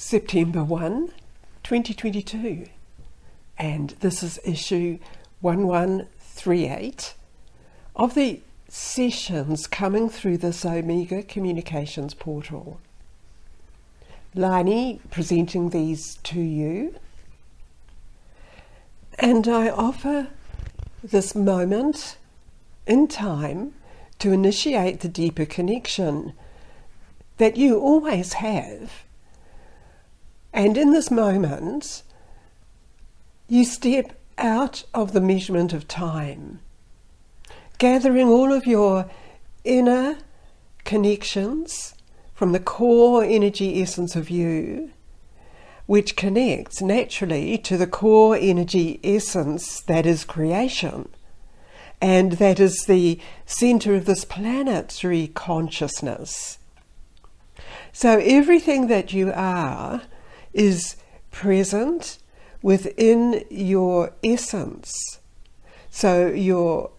September 1, 2022, and this is issue 1138 of the sessions coming through this Omega Communications portal. Laini presenting these to you, and I offer this moment in time to initiate the deeper connection that you always have. And in this moment, you step out of the measurement of time, gathering all of your inner connections from the core energy essence of you, which connects naturally to the core energy essence that is creation, and that is the center of this planetary consciousness. So everything that you are is present within your essence. So your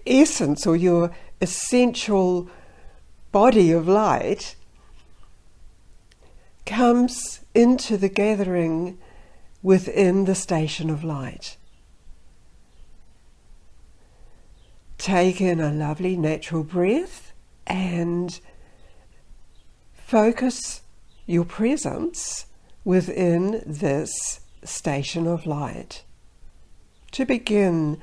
essence, or your essential body of light, comes into the gathering within the station of light. Take in a lovely natural breath and focus your presence within this station of light to begin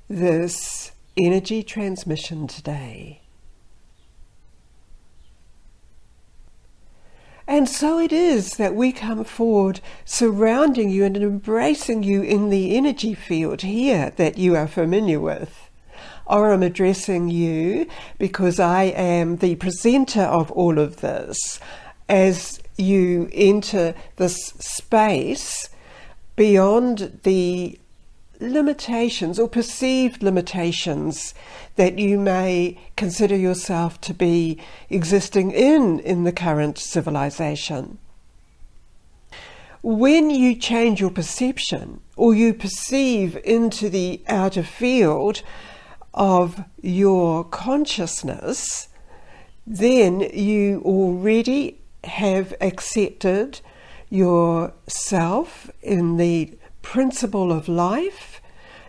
this energy transmission today. And so it is that we come forward surrounding you and embracing you in the energy field here that you are familiar with. Or I'm addressing you because I am the presenter of all of this as you enter this space beyond the limitations or perceived limitations that you may consider yourself to be existing in the current civilization. When you change your perception or you perceive into the outer field of your consciousness, then you already have accepted yourself in the principle of life,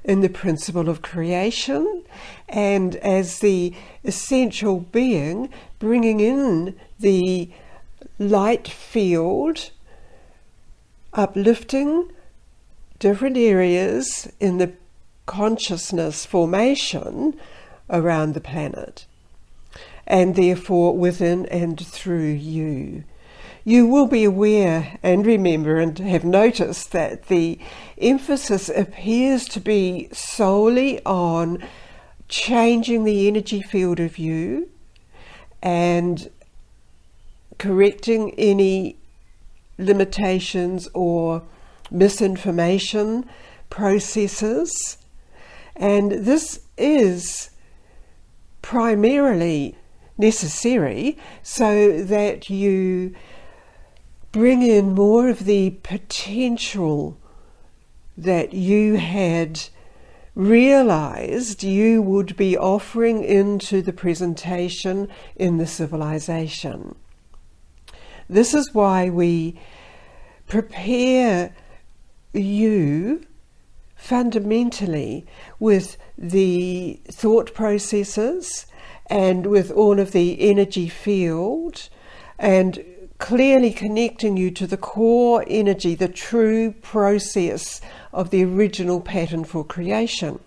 in the principle of creation, and as the essential being bringing in the light field, uplifting different areas in the consciousness formation around the planet, and therefore within and through you. You will be aware and remember and have noticed that the emphasis appears to be solely on changing the energy field of you and correcting any limitations or misinformation processes. And this is primarily necessary so that you bring in more of the potential that you had realized you would be offering into the presentation in the civilization. This is why we prepare you fundamentally with the thought processes and with all of the energy field, and clearly connecting you to the core energy, the true process of the original pattern for creation,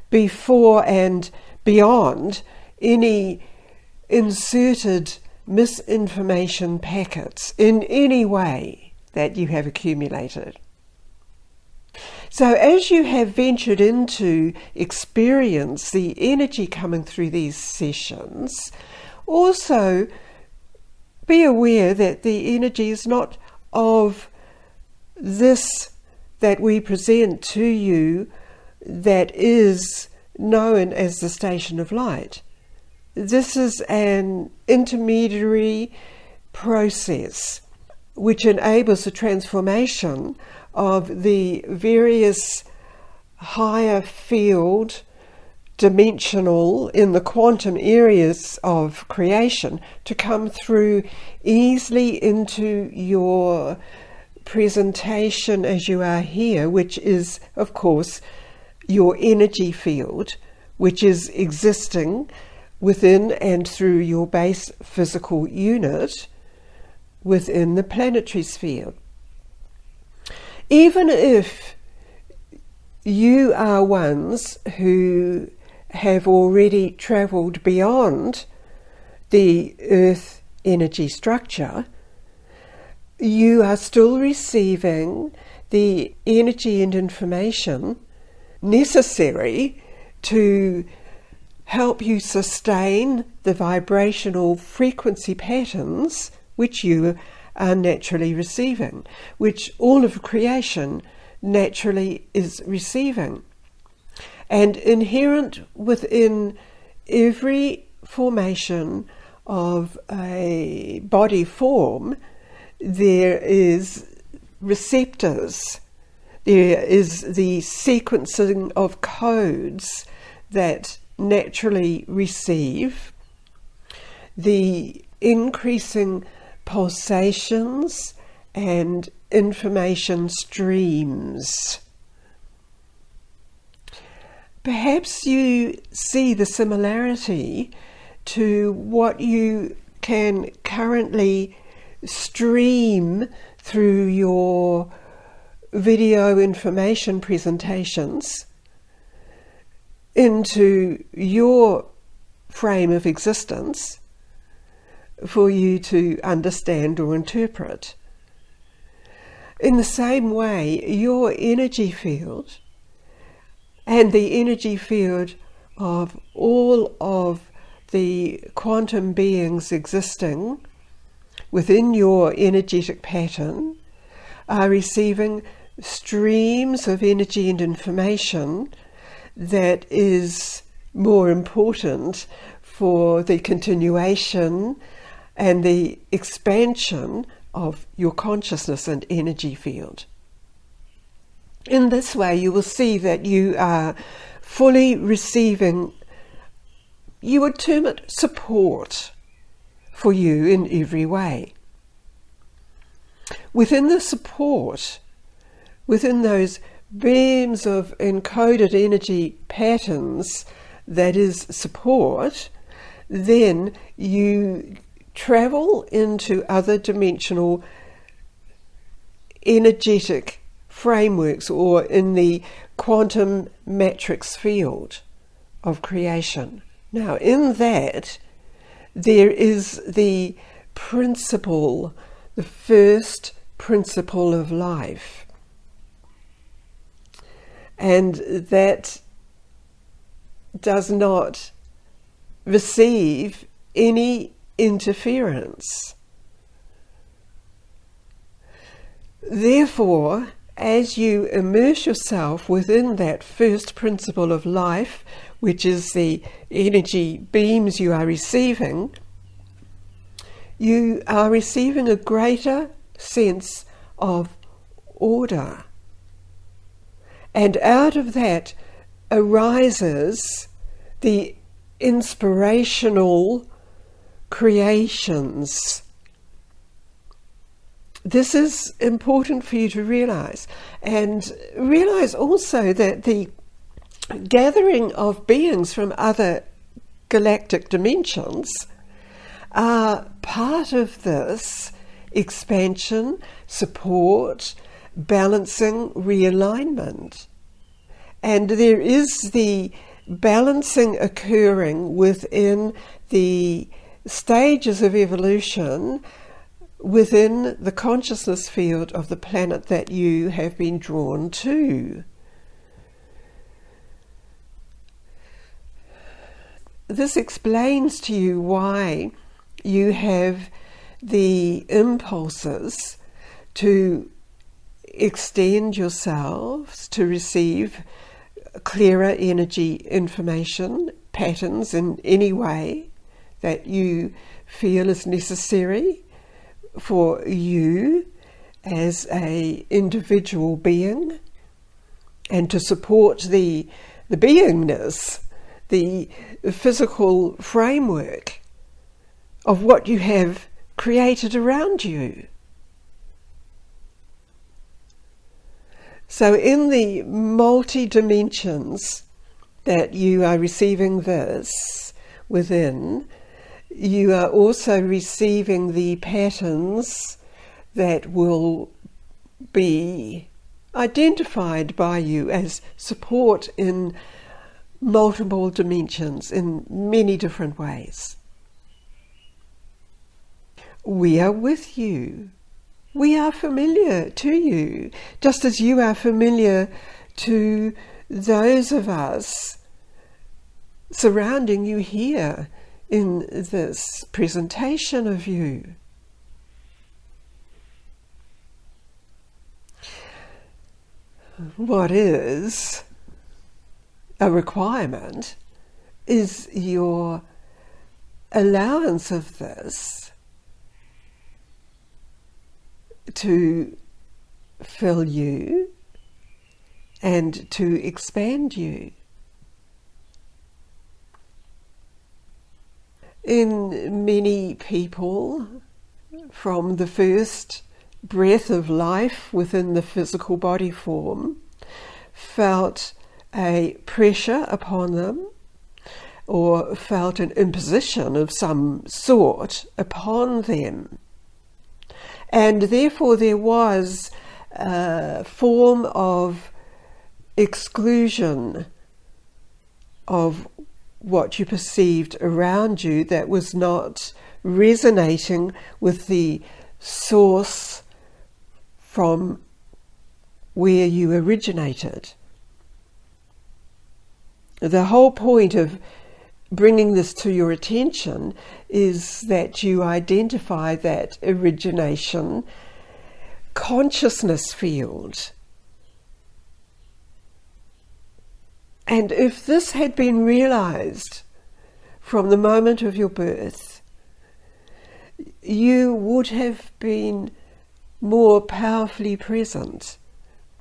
before and beyond any inserted misinformation packets in any way that you have accumulated. So as you have ventured into experience the energy coming through these sessions, also be aware that the energy is not of this that we present to you that is known as the station of light. This is an intermediary process which enables the transformation of the various higher field dimensional, in the quantum areas of creation, to come through easily into your presentation as you are here, which is, of course, your energy field, which is existing within and through your base physical unit within the planetary sphere. Even if you are ones who have already travelled beyond the Earth energy structure, you are still receiving the energy and information necessary to help you sustain the vibrational frequency patterns which you are naturally receiving, which all of creation naturally is receiving. And inherent within every formation of a body form, there is receptors. There is the sequencing of codes that naturally receive the increasing pulsations and information streams. Perhaps you see the similarity to what you can currently stream through your video information presentations into your frame of existence for you to understand or interpret. In the same way, your energy field and the energy field of all of the quantum beings existing within your energetic pattern are receiving streams of energy and information that is more important for the continuation and the expansion of your consciousness and energy field. In this way, you will see that you are fully receiving, you would term it support for you in every way. Within the support, within those beams of encoded energy patterns that is support, then you travel into other dimensional energetic frameworks, or in the quantum matrix field of creation. Now, in that, there is the principle, the first principle of life. And that does not receive any interference. Therefore, as you immerse yourself within that first principle of life, which is the energy beams you are receiving, you are receiving a greater sense of order. And out of that arises the inspirational creations. This is important for you to realize, and realize also that the gathering of beings from other galactic dimensions are part of this expansion, support, balancing, realignment. And there is the balancing occurring within the stages of evolution within the consciousness field of the planet that you have been drawn to. This explains to you why you have the impulses to extend yourselves, to receive clearer energy information, patterns in any way that you feel is necessary for you as an individual being, and to support the beingness, the physical framework of what you have created around you. So in the multi-dimensions that you are receiving this within, you are also receiving the patterns that will be identified by you as support in multiple dimensions in many different ways. We are with you. We are familiar to you, just as you are familiar to those of us surrounding you here in this presentation of you. What is a requirement is your allowance of this to fill you and to expand you. In many people, from the first breath of life within the physical body form, felt a pressure upon them or felt an imposition of some sort upon them. And therefore there was a form of exclusion of what you perceived around you that was not resonating with the source from where you originated. The whole point of bringing this to your attention is that you identify that origination consciousness field. And if this had been realized from the moment of your birth, you would have been more powerfully present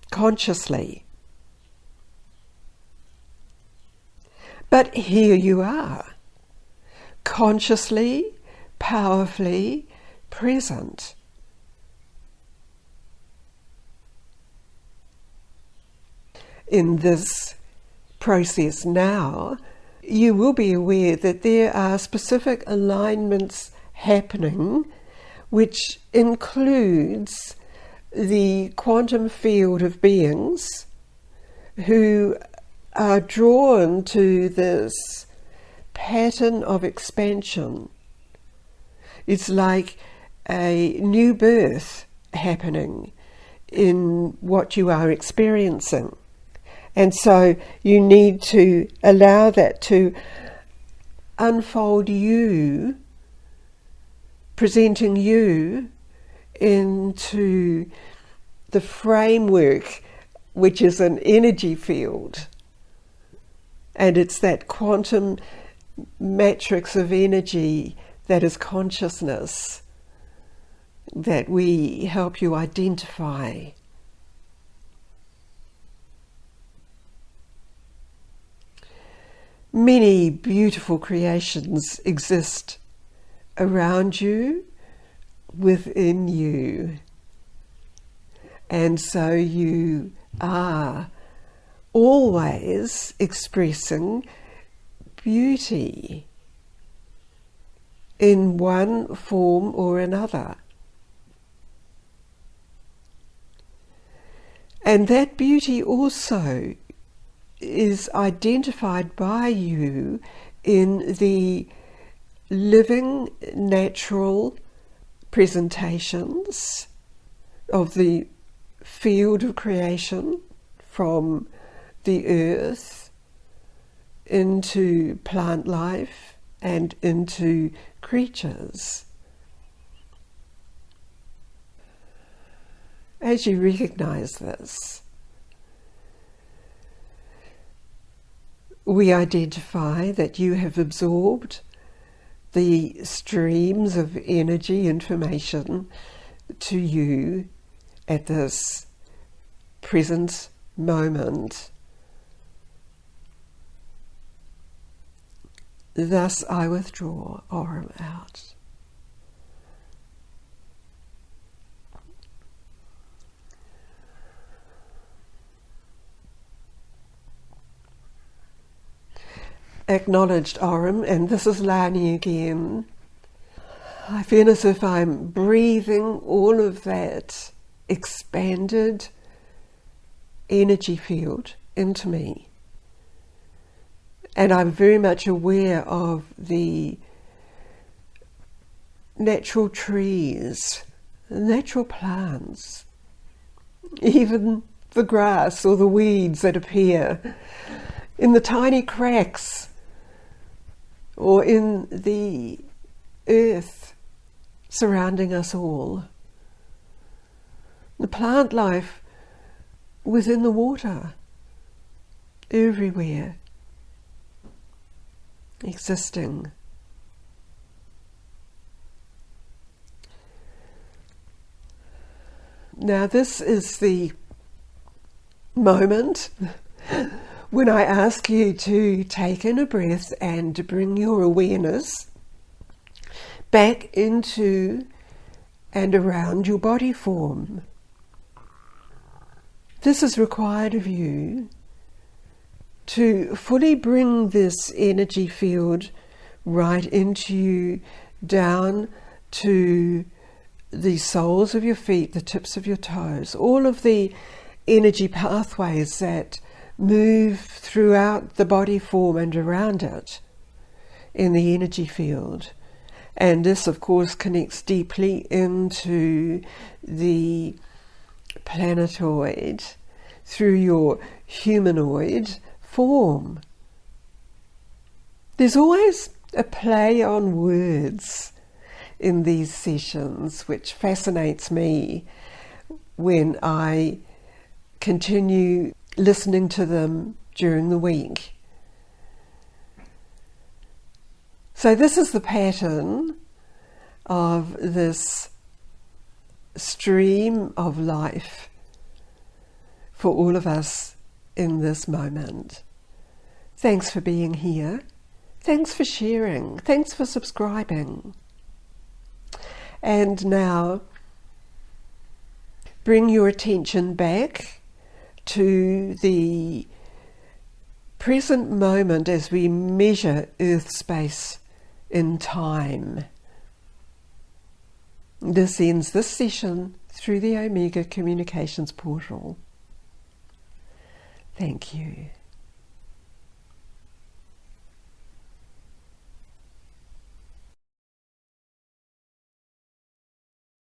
consciously. But here you are, consciously, powerfully present. In this process now, you will be aware that there are specific alignments happening, which includes the quantum field of beings who are drawn to this pattern of expansion. It's like a new birth happening in what you are experiencing. And so you need to allow that to unfold you, presenting you into the framework, which is an energy field. And it's that quantum matrix of energy that is consciousness that we help you identify. Many beautiful creations exist around you, within you. And so you are always expressing beauty in one form or another. And that beauty also is identified by you in the living, natural presentations of the field of creation, from the earth into plant life and into creatures. As you recognize this, we identify that you have absorbed the streams of energy information to you at this present moment. Thus I withdraw Aurum out. Acknowledged Aurum, and this is Lani again. I feel as if I'm breathing all of that expanded energy field into me. And I'm very much aware of the natural trees, natural plants, even the grass or the weeds that appear in the tiny cracks or in the earth surrounding us all. The plant life within the water, everywhere, existing. Now this is the moment when I ask you to take in a breath and to bring your awareness back into and around your body form. This is required of you to fully bring this energy field right into you, down to the soles of your feet, the tips of your toes, all of the energy pathways that move throughout the body form and around it in the energy field. And this, of course, connects deeply into the planetoid through your humanoid form. There's always a play on words in these sessions, which fascinates me when I continue listening to them during the week. So this is the pattern of this stream of life for all of us in this moment. Thanks for being here. Thanks for sharing. Thanks for subscribing. And now bring your attention back to the present moment as we measure Earth space in time. This ends this session through the Omega Communications portal. Thank you.